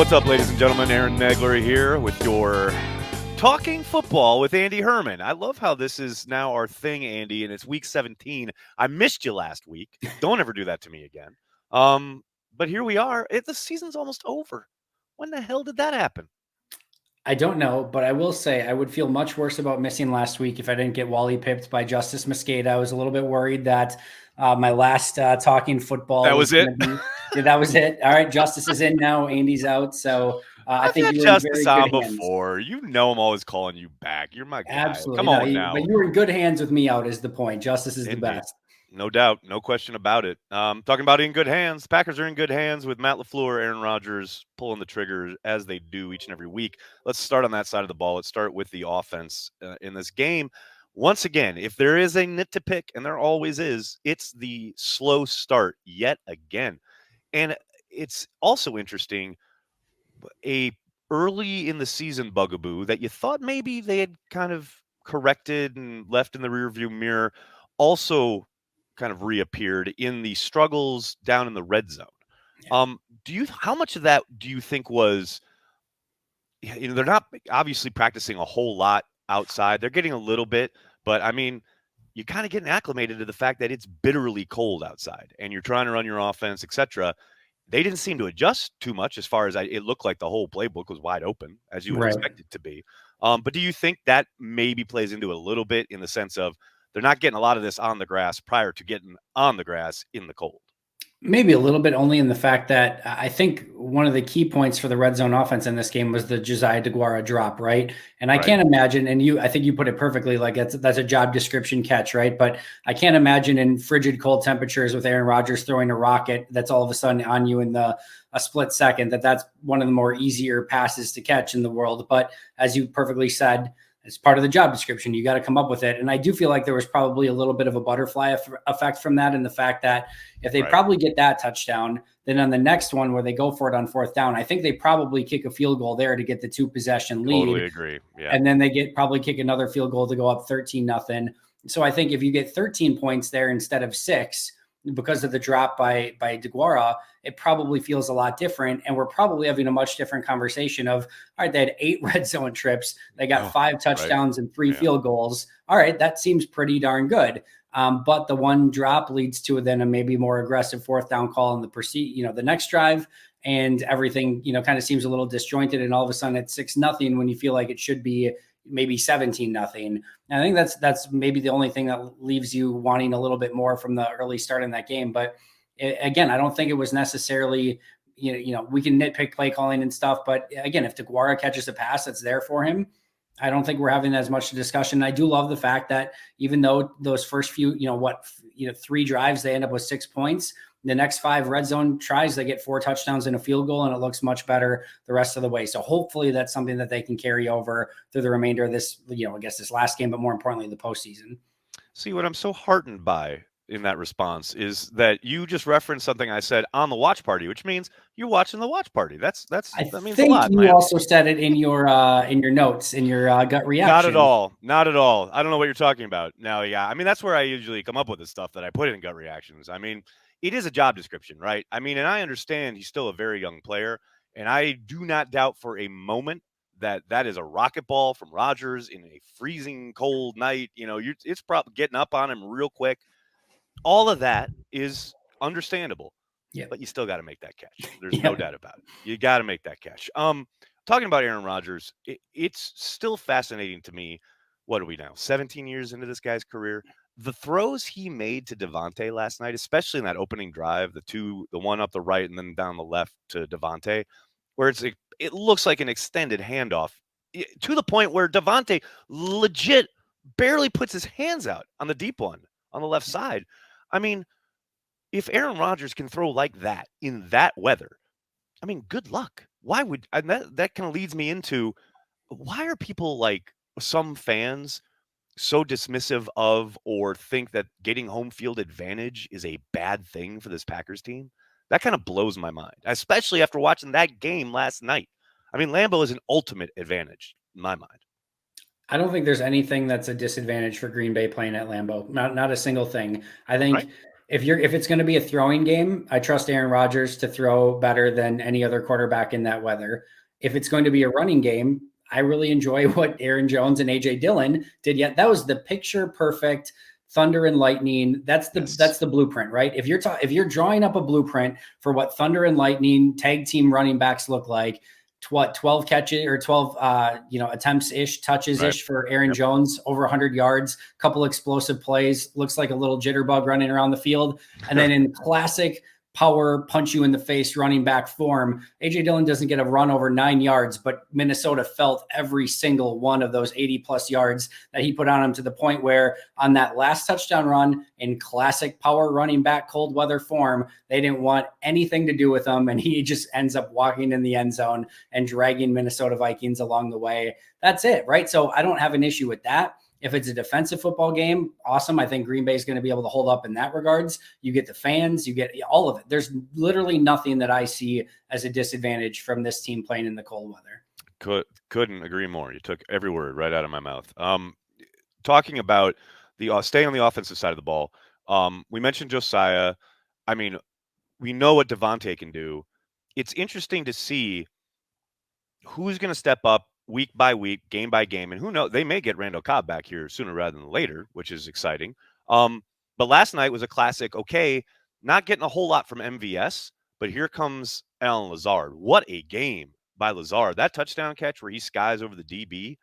What's up, ladies and gentlemen? Aaron Nagler here with your Talking Football with Andy Herman. I love how this is now our thing, Andy, and it's week 17. I missed you last week. Don't ever do that to me again. But here we are. The season's almost over. When the hell did that happen? I don't know, but I will say I would feel much worse about missing last week if I didn't get Wally pipped by Justice Mosqueda. I was a little bit worried that my last Talking Football That was was it. going to be. Yeah, that was it. All right, Justice is in now. Andy's out, so I I've think had you were in Justice very good on hands. before. You know I'm always calling you back. You're my guy. Absolutely, Come no, on now. but you were in good hands with me out. Is the point? Justice is the Indeed. best. No doubt. No question about it. Talking about in good hands, the Packers are in good hands with Matt LaFleur, Aaron Rodgers pulling the trigger as they do each and every week. Let's start on that side of the ball. Let's start with the offense in this game. Once again, if there is a nit to pick, and there always is, it's the slow start yet again. And it's also interesting, a early in the season bugaboo that you thought maybe they had kind of corrected and left in the rearview mirror also kind of reappeared in the struggles down in the red zone. How much of that do you think was, they're not obviously practicing a whole lot outside. They're getting a little bit, but I mean, you kind of getting acclimated to the fact that it's bitterly cold outside and you're trying to run your offense, etc. They didn't seem to adjust too much as far as it looked like the whole playbook was wide open, as you would Right. expect it to be. But do you think that maybe plays into it a little bit in the sense of they're not getting a lot of this on the grass prior to getting on the grass in the cold? Maybe a little bit, only in the fact that I think one of the key points for the red zone offense in this game was the Josiah DeGuara drop, right? And I Right. can't imagine, and I think you put it perfectly, like that's a job description catch, right? But I can't imagine in frigid cold temperatures with Aaron Rodgers throwing a rocket that's all of a sudden on you in a split second, that's one of the more easier passes to catch in the world. But as you perfectly said, it's part of the job description. You got to come up with it. And I do feel like there was probably a little bit of a butterfly effect from that, in the fact that if they probably get that touchdown, then on the next one where they go for it on fourth down, I think they probably kick a field goal there to get the 2-possession lead. Totally agree. Yeah. And then they probably kick another field goal to go up 13-0. So I think if you get 13 points there instead of 6 because of the drop by DeGuara, it probably feels a lot different. And we're probably having a much different conversation of, all right, they had 8 red zone trips. They got 5 touchdowns and 3 field goals. All right, that seems pretty darn good. But the one drop leads to then a maybe more aggressive fourth down call in the next drive, and everything, kind of seems a little disjointed. And all of a sudden it's 6-0 when you feel like it should be maybe 17-0. I think that's maybe the only thing that leaves you wanting a little bit more from the early start in that game. But again, I don't think it was necessarily, we can nitpick play calling and stuff, but again, if DeGuara catches a pass that's there for him, I don't think we're having as much discussion. I do love the fact that even though those first few, 3 drives, they end up with 6 points. The next 5 red zone tries, they get 4 touchdowns and a field goal, and it looks much better the rest of the way. So hopefully that's something that they can carry over through the remainder of this, I guess this last game, but more importantly, the postseason. See, what I'm so heartened by in that response is that you just referenced something I said on the watch party, which means you're watching the watch party. That means a lot, You man. also said it in your notes, in your gut reaction. Not at all. Not at all. I don't know what you're talking about. Now, yeah, I mean, that's where I usually come up with the stuff that I put in gut reactions. I mean, it is a job description, right? I mean, and I understand he's still a very young player, and I do not doubt for a moment that is a rocket ball from Rodgers in a freezing cold night. It's probably getting up on him real quick. All of that is understandable, but you still got to make that catch. There's no doubt about it. You got to make that catch. Talking about Aaron Rodgers, it's still fascinating to me. What are we now? 17 years into this guy's career. The throws he made to Devontae last night, especially in that opening drive, the one up the right and then down the left to Devontae, where it looks like an extended handoff to the point where Devontae legit barely puts his hands out on the deep one on the left side. I mean, if Aaron Rodgers can throw like that in that weather, I mean, good luck. Why would that kind of leads me into why are people like some fans so dismissive of or think that getting home field advantage is a bad thing for this Packers team? That kind of blows my mind, especially after watching that game last night. I mean, Lambeau is an ultimate advantage in my mind. I don't think there's anything that's a disadvantage for Green Bay playing at Lambeau. Not a single thing. I think If it's going to be a throwing game, I trust Aaron Rodgers to throw better than any other quarterback in that weather. If it's going to be a running game, I really enjoy what Aaron Jones and AJ Dillon did. Yet that was the picture perfect thunder and lightning. That's the blueprint, right? If you're drawing up a blueprint for what thunder and lightning tag team running backs look like, 12 catches or 12 attempts ish, touches ish for Aaron Jones, over 100 yards, couple explosive plays, looks like a little jitterbug running around the field. And then in classic power punch you in the face running back form, AJ Dillon doesn't get a run over 9 yards, but Minnesota felt every single one of those 80 plus yards that he put on him, to the point where on that last touchdown run in classic power running back cold weather form, they didn't want anything to do with him, and he just ends up walking in the end zone and dragging Minnesota Vikings along the way. That's it, right? So I don't have an issue with that. If it's a defensive football game, awesome. I think Green Bay is going to be able to hold up in that regards. You get the fans, you get all of it. There's literally nothing that I see as a disadvantage from this team playing in the cold weather. Couldn't agree more. You took every word right out of my mouth. Talking about the staying on the offensive side of the ball, we mentioned Josiah. I mean, we know what Devontae can do. It's interesting to see who's going to step up week by week, game by game, and who knows, they may get Randall Cobb back here sooner rather than later, which is exciting. But last night was a classic. Okay, not getting a whole lot from MVS, but here comes Alan Lazard. What a game by Lazard! That touchdown catch where he skies over the DB.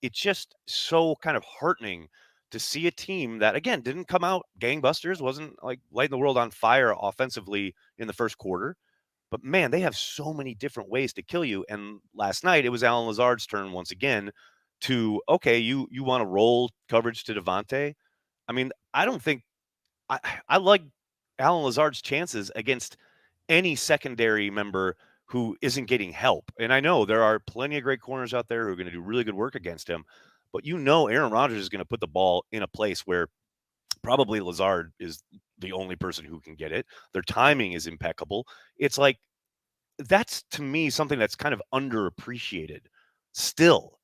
It's just so kind of heartening to see a team that, again, didn't come out gangbusters, wasn't like lighting the world on fire offensively in the first quarter. But man, they have so many different ways to kill you. And last night it was Alan Lazard's turn once again to, okay, you want to roll coverage to Devontae. I mean, I don't think I like Alan Lazard's chances against any secondary member who isn't getting help. And I know there are plenty of great corners out there who are going to do really good work against him. But Aaron Rodgers is going to put the ball in a place where probably Lazard is the only person who can get it. Their timing is impeccable. It's like, that's to me something that's kind of underappreciated still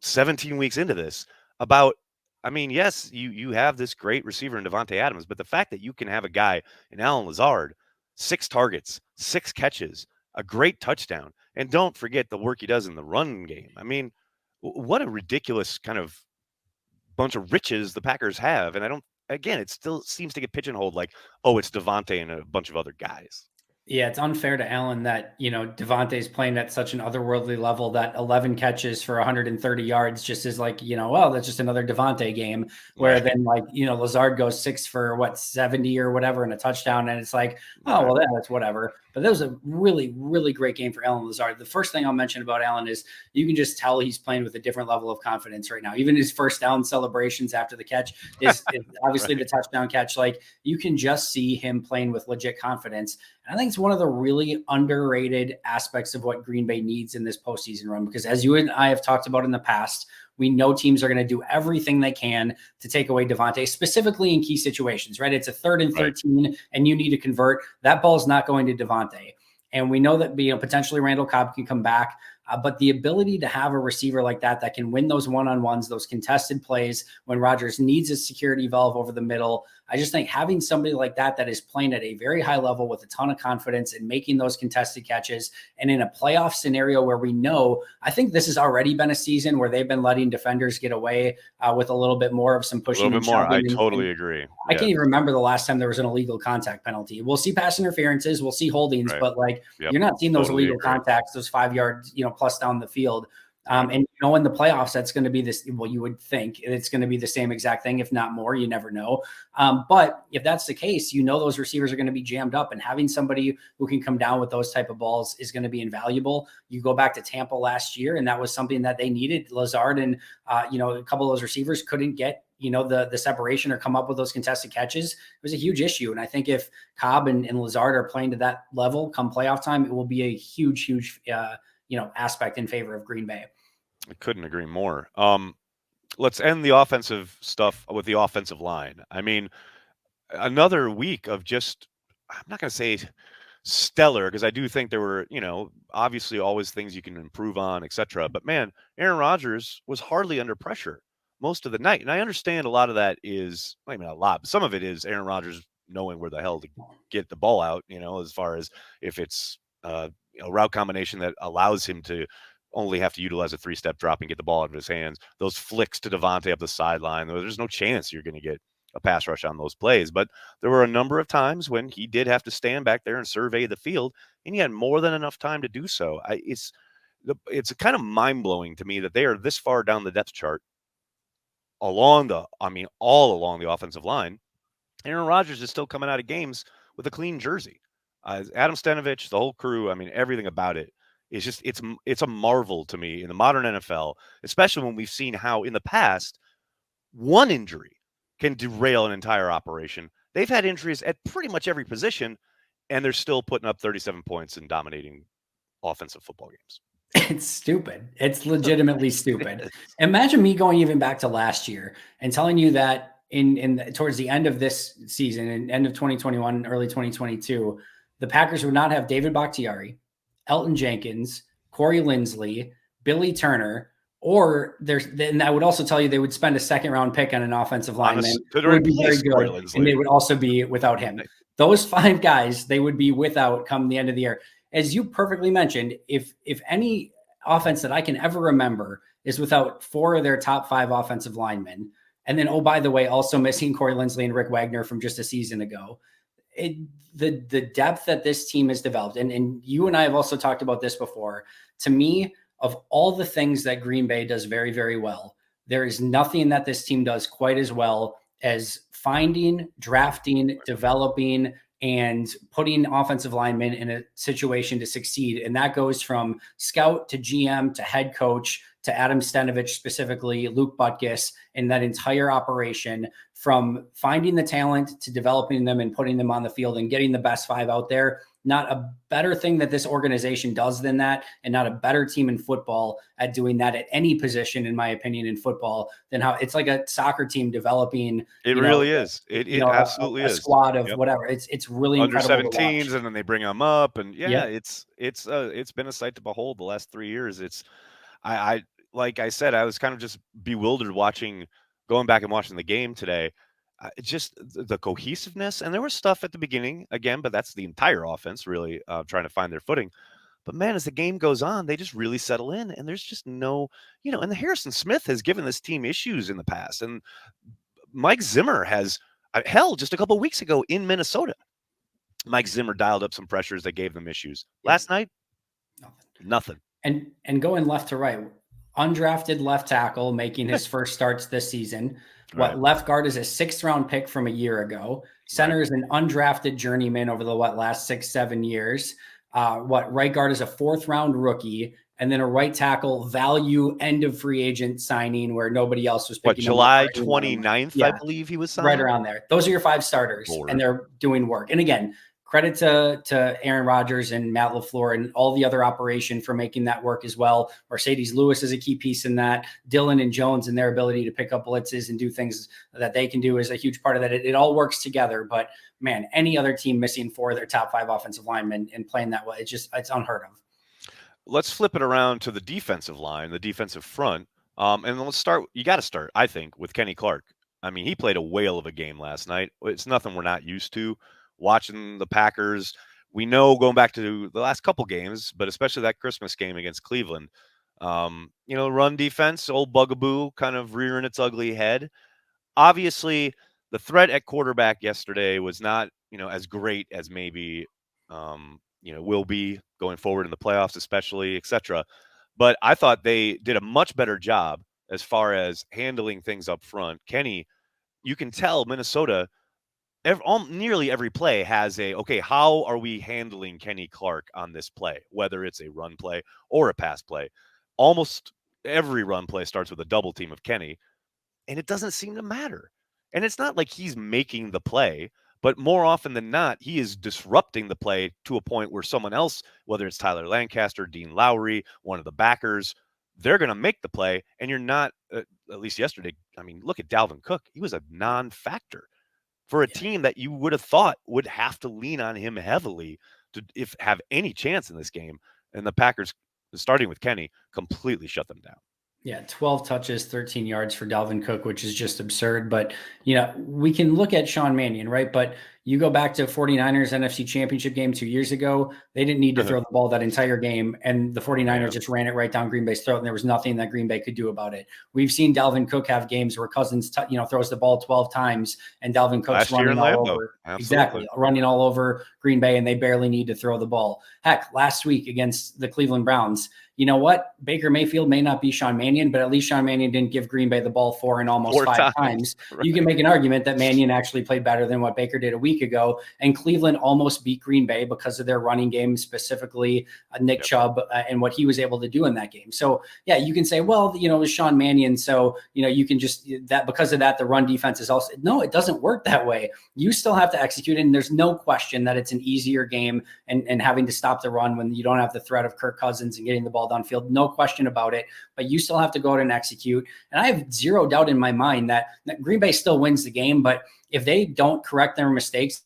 17 weeks into this about, I mean, yes, you have this great receiver in Devontae Adams, but the fact that you can have a guy in Alan Lazard, 6 targets, 6 catches, a great touchdown, and don't forget the work he does in the run game. I mean, what a ridiculous kind of bunch of riches the Packers have. And I don't, again, it still seems to get pigeonholed like, oh, it's Devontae and a bunch of other guys. Yeah, it's unfair to Allen that, Devontae's playing at such an otherworldly level that 11 catches for 130 yards just is like, well, that's just another Devontae game. Where Right. then, like, Lazard goes 6 for 70 or whatever and a touchdown. And it's like, oh, well, that's whatever. But that was a really, really great game for Allen Lazard. The first thing I'll mention about Allen is you can just tell he's playing with a different level of confidence right now. Even his first down celebrations after the catch is obviously Right. the touchdown catch. Like, you can just see him playing with legit confidence. I think it's one of the really underrated aspects of what Green Bay needs in this postseason run, because as you and I have talked about in the past, we know teams are going to do everything they can to take away Devontae, specifically in key situations, right? It's a 3rd and 13 and you need to convert. That ball is not going to Devontae. And we know that potentially Randall Cobb can come back. But the ability to have a receiver like that can win those one-on-ones, those contested plays when Rodgers needs a security valve over the middle. I just think having somebody like that is playing at a very high level with a ton of confidence and making those contested catches, and in a playoff scenario where we know, I think this has already been a season where they've been letting defenders get away with a little bit more of some pushing. A little bit more. I totally agree. I can't even remember the last time there was an illegal contact penalty. We'll see pass interferences, we'll see holdings, but you're not seeing those illegal contacts, those 5 yards, plus down the field. And in the playoffs, that's going to be this. Well, you would think it's going to be the same exact thing, if not more. You never know. But if that's the case, those receivers are going to be jammed up, and having somebody who can come down with those type of balls is going to be invaluable. You go back to Tampa last year, and that was something that they needed. Lazard and a couple of those receivers couldn't get the separation or come up with those contested catches. It was a huge issue. And I think if Cobb and Lazard are playing to that level come playoff time, it will be a huge aspect in favor of Green Bay. I couldn't agree more. Let's end the offensive stuff with the offensive line. I mean, another week of just, I'm not going to say stellar, because I do think there were, obviously always things you can improve on, etc. But man, Aaron Rodgers was hardly under pressure most of the night. And I understand a lot of that is, I mean, a lot, but some of it is Aaron Rodgers knowing where the hell to get the ball out, as far as if it's a route combination that allows him to only have to utilize a 3-step drop and get the ball out of his hands. Those flicks to Devontae up the sideline, there's no chance you're going to get a pass rush on those plays. But there were a number of times when he did have to stand back there and survey the field, and he had more than enough time to do so. It's kind of mind-blowing to me that they are this far down the depth chart all along the offensive line. Aaron Rodgers is still coming out of games with a clean jersey. Adam Stenavich, the whole crew, everything about it is just it's a marvel to me in the modern NFL, especially when we've seen how in the past one injury can derail an entire operation. They've had injuries at pretty much every position, and they're still putting up 37 points and dominating offensive football games. It's stupid. It's legitimately stupid. Imagine me going even back to last year and telling you that in towards the end of this season, and end of 2021, early 2022, the Packers would not have David Bakhtiari, Elton Jenkins, Corey Linsley, Billy Turner, and I would also tell you they would spend a second-round pick on an offensive lineman who would be very good, and they would also be without him. Those 5 guys they would be without come the end of the year. As you perfectly mentioned, if any offense that I can ever remember is without 4 of their top 5 offensive linemen, and then, oh, by the way, also missing Corey Linsley and Rick Wagner from just a season ago, the depth that this team has developed, and you and I have also talked about this before, to me, of all the things that Green Bay does very, very well, there is nothing that this team does quite as well as finding, drafting, developing, and putting offensive linemen in a situation to succeed. And that goes from scout to GM to head coach to Adam Stenavich, specifically Luke Butkus, and that entire operation, from finding the talent to developing them and putting them on the field and getting the best 5 out there. Not a better thing that this organization does than that, and not a better team in football at doing that at any position, in my opinion, in football, than how it's like a soccer team developing. It really is. It absolutely is. A squad of whatever. It's really under incredible 17s, and then they bring them up, and it's been a sight to behold the last 3 years. I like I said, I was kind of just bewildered going back and watching the game today. Just the cohesiveness, and there was stuff at the beginning again, but that's the entire offense really trying to find their footing. But man, as the game goes on, they just really settle in, and there's just no, and the Harrison Smith has given this team issues in the past, and Mike Zimmer has, hell, just a couple of weeks ago in Minnesota, Mike Zimmer dialed up some pressures that gave them issues. Last night, nothing. And going left to right, undrafted left tackle making his first starts this season. Left guard is a 6th-round pick from a year ago. Center is an undrafted journeyman over the last 6-7 years. Right guard is a 4th-round rookie, and then a right tackle value end of free agent signing where nobody else was picking. July 29th, I believe he was signed. Right around there. Those are your 5 starters, and they're doing work. And again, credit to Aaron Rodgers and Matt LaFleur and all the other operation for making that work as well. Mercedes Lewis is a key piece in that. Dillon and Jones and their ability to pick up blitzes and do things that they can do is a huge part of that. It all works together. But man, any other team missing 4 of their top 5 offensive linemen and playing that way, it's unheard of. Let's flip it around to the defensive line, the defensive front. And let's start. You got to start, I think, with Kenny Clark. He played a whale of a game last night. It's nothing we're not used to. Watching the Packers, we know going back to the last couple games, but especially that Christmas game against Cleveland, run defense, old bugaboo, kind of rearing its ugly head. Obviously, the threat at quarterback yesterday was not, as great as maybe, will be going forward in the playoffs, especially, etc. But I thought they did a much better job as far as handling things up front. Kenny, you can tell Minnesota, nearly every play has how are we handling Kenny Clark on this play, whether it's a run play or a pass play. Almost every run play starts with a double team of Kenny, and it doesn't seem to matter. And it's not like he's making the play, but more often than not, he is disrupting the play to a point where someone else, whether it's Tyler Lancaster, Dean Lowry, one of the backers, they're going to make the play, and you're not, at least yesterday, look at Dalvin Cook. He was a non-factor for a team that you would have thought would have to lean on him heavily to have any chance in this game. And the Packers, starting with Kenny, completely shut them down. Yeah, 12 touches, 13 yards for Dalvin Cook, which is just absurd. But, we can look at Sean Mannion, right? But You go back to 49ers NFC Championship game 2 years ago, they didn't need to throw the ball that entire game, and the 49ers just ran it right down Green Bay's throat, and there was nothing that Green Bay could do about it. We've seen Dalvin Cook have games where Cousins throws the ball 12 times, and Dalvin Cook's running all over. Absolutely. Exactly, running all over Green Bay, and they barely need to throw the ball. Heck, last week against the Cleveland Browns, you know what? Baker Mayfield may not be Sean Mannion, but at least Sean Mannion didn't give Green Bay the ball four five times. Right. You can make an argument that Mannion actually played better than what Baker did a week ago, and Cleveland almost beat Green Bay because of their running game, specifically Nick Chubb and what he was able to do in that game. So, yeah, you can say, well, it was Sean Mannion, so, you can just that because of that, the run defense is also – no, it doesn't work that way. You still have to execute it, and there's no question that it's an easier game and having to stop the run when you don't have the threat of Kirk Cousins and getting the ball downfield, no question about it, but you still have to go out and execute. And I have zero doubt in my mind that Green Bay still wins the game, but if they don't correct their mistakes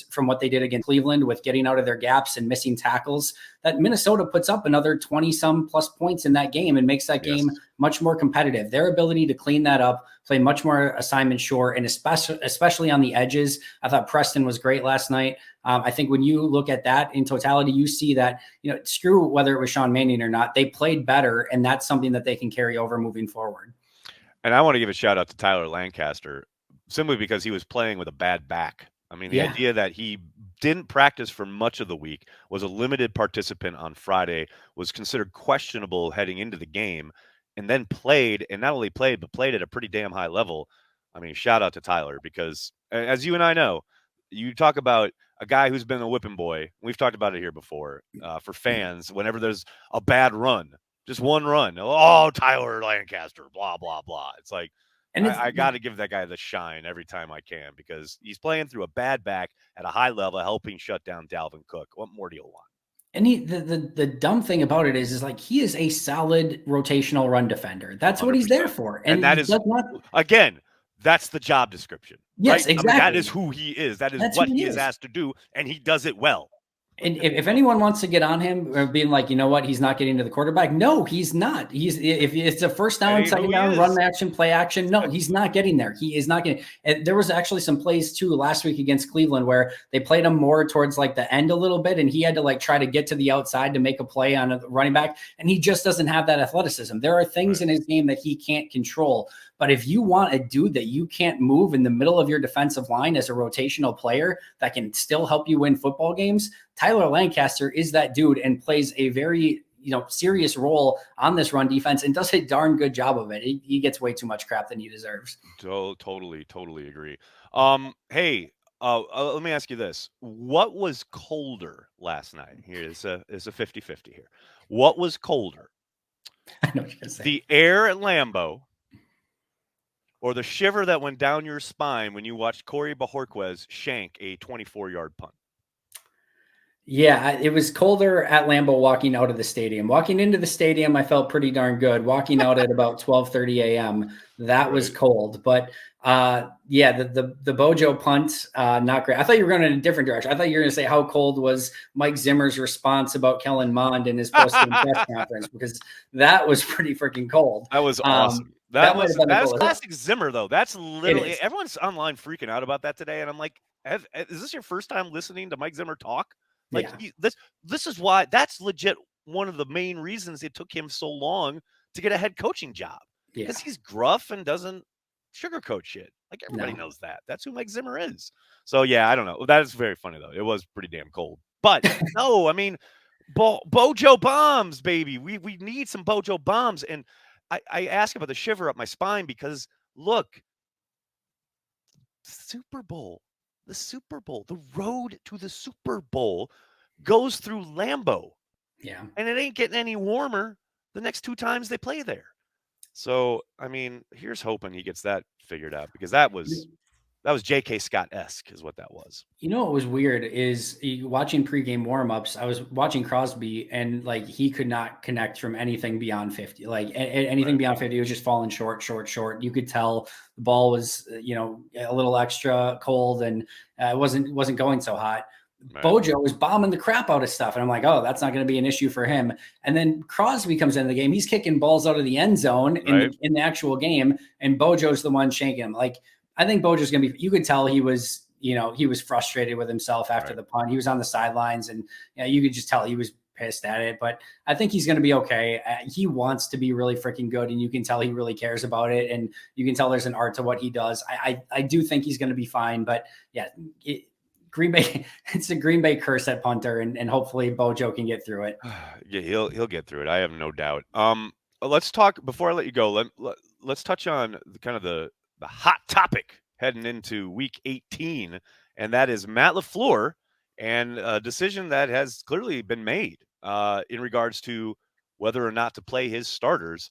from what they did against Cleveland with getting out of their gaps and missing tackles, that Minnesota puts up another 20-some plus points in that game and makes that game much more competitive. Their ability to clean that up, play much more assignment short, and especially on the edges. I thought Preston was great last night. I think when you look at that in totality, you see that, screw whether it was Sean Mannion or not, they played better, and that's something that they can carry over moving forward. And I want to give a shout out to Tyler Lancaster simply because he was playing with a bad back. I mean, the idea that he didn't practice for much of the week, was a limited participant on Friday, was considered questionable heading into the game, and then played, and not only played, but played at a pretty damn high level. I mean, shout out to Tyler, because as you and I know, you talk about a guy who's been a whipping boy. We've talked about it here before for fans. Whenever there's a bad run, just one run, oh, Tyler Lancaster, blah, blah, blah. It's like, and I got to give that guy the shine every time I can, because he's playing through a bad back at a high level, helping shut down Dalvin Cook. What more do you want? And the dumb thing about it is like he is a solid rotational run defender. That's 100%. What he's there for. And that is, again, that's the job description. Yes, right? exactly. I mean, that is who he is. That's what he is asked to do, and he does it well. And if anyone wants to get on him or being like, you know what, he's not getting to the quarterback. No, he's not. If it's a first down, second down, run action, play action. No, he's not getting there. He is not getting. And there was actually some plays too last week against Cleveland where they played him more towards like the end a little bit, and he had to like try to get to the outside to make a play on a running back, and he just doesn't have that athleticism. There are things in his game that he can't control. But if you want a dude that you can't move in the middle of your defensive line as a rotational player that can still help you win football games, Tyler Lancaster is that dude and plays a very serious role on this run defense and does a darn good job of it. He gets way too much crap than he deserves. Totally agree. Hey, let me ask you this. What was colder last night? Here is a 50-50 here. What was colder? I know what you're gonna say. The air at Lambeau, or the shiver that went down your spine when you watched Corey Bojorquez shank a 24-yard punt? Yeah, it was colder at Lambeau walking out of the stadium. Walking into the stadium, I felt pretty darn good. Walking out at about 12:30 a.m., that was cold. But the Bojo punt, not great. I thought you were going in a different direction. I thought you were going to say how cold was Mike Zimmer's response about Kellen Mond in his post-game press conference, because that was pretty freaking cold. That was awesome. That was classic Zimmer, though. That's literally everyone's online freaking out about that today, and I'm like, is this your first time listening to Mike Zimmer talk? Like, this is why that's legit one of the main reasons it took him so long to get a head coaching job, because he's gruff and doesn't sugarcoat shit. Like, everybody knows that. That's who Mike Zimmer is. So yeah, I don't know. That is very funny though. It was pretty damn cold. But no, I mean, Bojo bombs, baby. We need some Bojo bombs. And I ask about the shiver up my spine because look, Super Bowl. The Super Bowl, the road to the Super Bowl goes through Lambeau. Yeah. And it ain't getting any warmer the next two times they play there. So, I mean, here's hoping he gets that figured out, because that was J.K. Scott-esque is what that was. You know what was weird is watching pregame warmups. I was watching Crosby, and like he could not connect from anything beyond 50. Like anything beyond 50, he was just falling short. You could tell the ball was a little extra cold, and it wasn't going so hot. Right. Bojo was bombing the crap out of stuff, and I'm like, oh, that's not going to be an issue for him. And then Crosby comes into the game. He's kicking balls out of the end zone in the actual game, and Bojo's the one shanking him. Like, I think Bojo's going to be – you could tell he was he was frustrated with himself after the punt. He was on the sidelines, and you could just tell he was pissed at it. But I think he's going to be okay. He wants to be really freaking good, and you can tell he really cares about it, and you can tell there's an art to what he does. I do think he's going to be fine, but yeah. Green Bay, it's a Green Bay curse at punter, and hopefully Bojo can get through it. Yeah, he'll get through it. I have no doubt. Let's talk before I let you go. Let's touch on the hot topic heading into Week 18, and that is Matt LaFleur and a decision that has clearly been made in regards to whether or not to play his starters.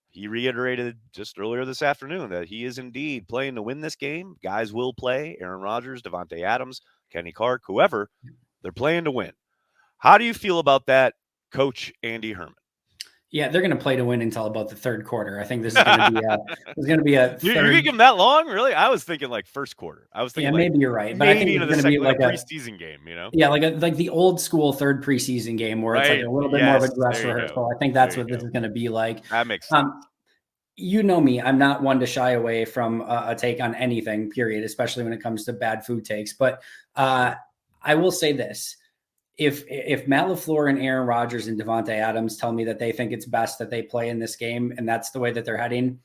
He reiterated just earlier this afternoon that he is indeed playing to win this game. Guys will play. Aaron Rodgers, Devontae Adams, Kenny Clark, whoever. They're playing to win. How do you feel about that, Coach Andy Herman? Yeah, they're going to play to win until about the third quarter. I think this is going to be a. You're going to give them that long, really? I was thinking like first quarter. I was thinking maybe you're right, but I think it's going to be like a preseason game. Yeah, like the old school third preseason game where it's like a little bit more of a dress rehearsal. I think that's what this is going to be like. That makes sense. You know me, I'm not one to shy away from a take on anything, period, especially when it comes to bad food takes. But I will say this. If Matt LaFleur and Aaron Rodgers and Devontae Adams tell me that they think it's best that they play in this game and that's the way that they're heading,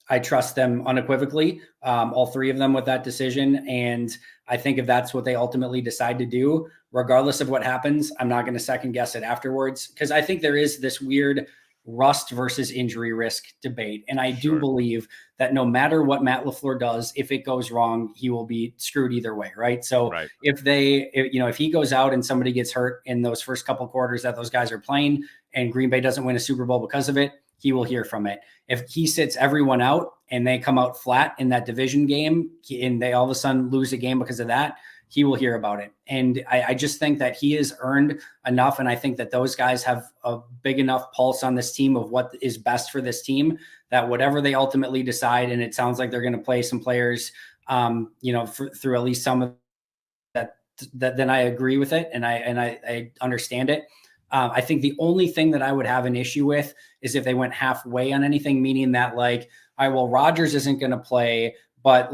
I trust them unequivocally, all three of them with that decision. And I think if that's what they ultimately decide to do, regardless of what happens, I'm not going to second guess it afterwards, because I think there is this weird rust versus injury risk debate. And I do believe that no matter what Matt LaFleur does, if it goes wrong, he will be screwed either way. Right. So if he goes out and somebody gets hurt in those first couple quarters that those guys are playing and Green Bay doesn't win a Super Bowl because of it, he will hear from it. If he sits everyone out and they come out flat in that division game and they all of a sudden lose a game because of that, he will hear about it. And I just think that he has earned enough. And I think that those guys have a big enough pulse on this team of what is best for this team, that whatever they ultimately decide, and it sounds like they're going to play some players, through at least some of that, then I agree with it. And I understand it. I think the only thing that I would have an issue with is if they went halfway on anything, meaning that Rodgers isn't going to play, but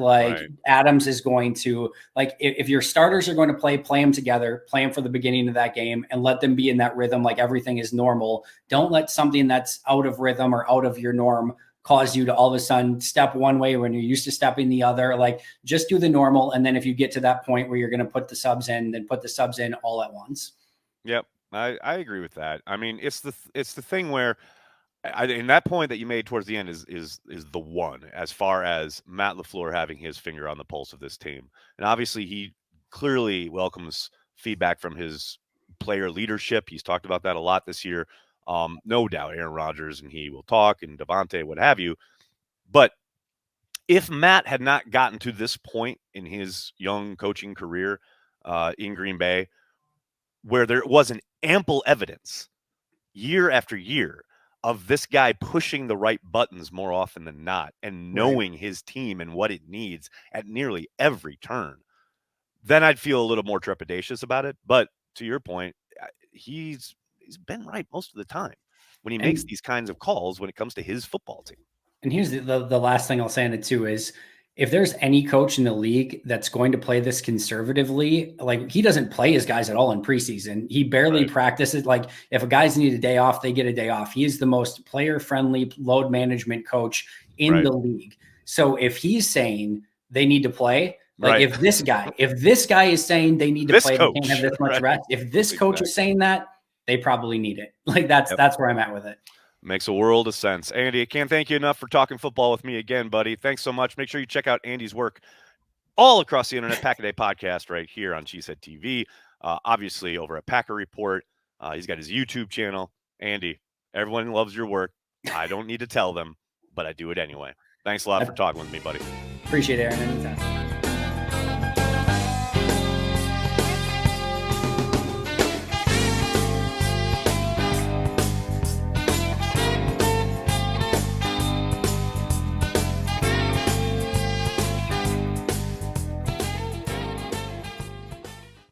Adams is going to, if your starters are going to play them together, play them for the beginning of that game and let them be in that rhythm. Like everything is normal. Don't let something that's out of rhythm or out of your norm cause you to all of a sudden step one way when you're used to stepping the other. Just do the normal. And then if you get to that point where you're going to put the subs in, then put the subs in all at once. Yep. I agree with that. I mean, it's the thing where, in that point that you made towards the end is the one, as far as Matt LaFleur having his finger on the pulse of this team. And obviously he clearly welcomes feedback from his player leadership. He's talked about that a lot this year. No doubt Aaron Rodgers and he will talk, and Devontae, what have you. But if Matt had not gotten to this point in his young coaching career in Green Bay, where there wasn't ample evidence year after year of this guy pushing the right buttons more often than not and knowing his team and what it needs at nearly every turn, then I'd feel a little more trepidatious about it. But to your point, he's been right most of the time when he makes these kinds of calls when it comes to his football team. And here's the last thing I'll say on it too is, if there's any coach in the league that's going to play this conservatively, he doesn't play his guys at all in preseason. He barely practices. If a guys need a day off, they get a day off. He is the most player-friendly load management coach in the league. So if he's saying they need to play, if this guy is saying they need to play, they can't have this much rest. If this coach is saying that, they probably need it. That's where I'm at with it. Makes a world of sense. Andy, I can't thank you enough for talking football with me again, buddy. Thanks so much. Make sure you check out Andy's work all across the internet. Pack a Day podcast right here on Cheesehead TV. Obviously over at Packer Report. He's got his YouTube channel. Andy, everyone loves your work. I don't need to tell them, but I do it anyway. Thanks a lot for talking with me, buddy. Appreciate it, Aaron. Anytime.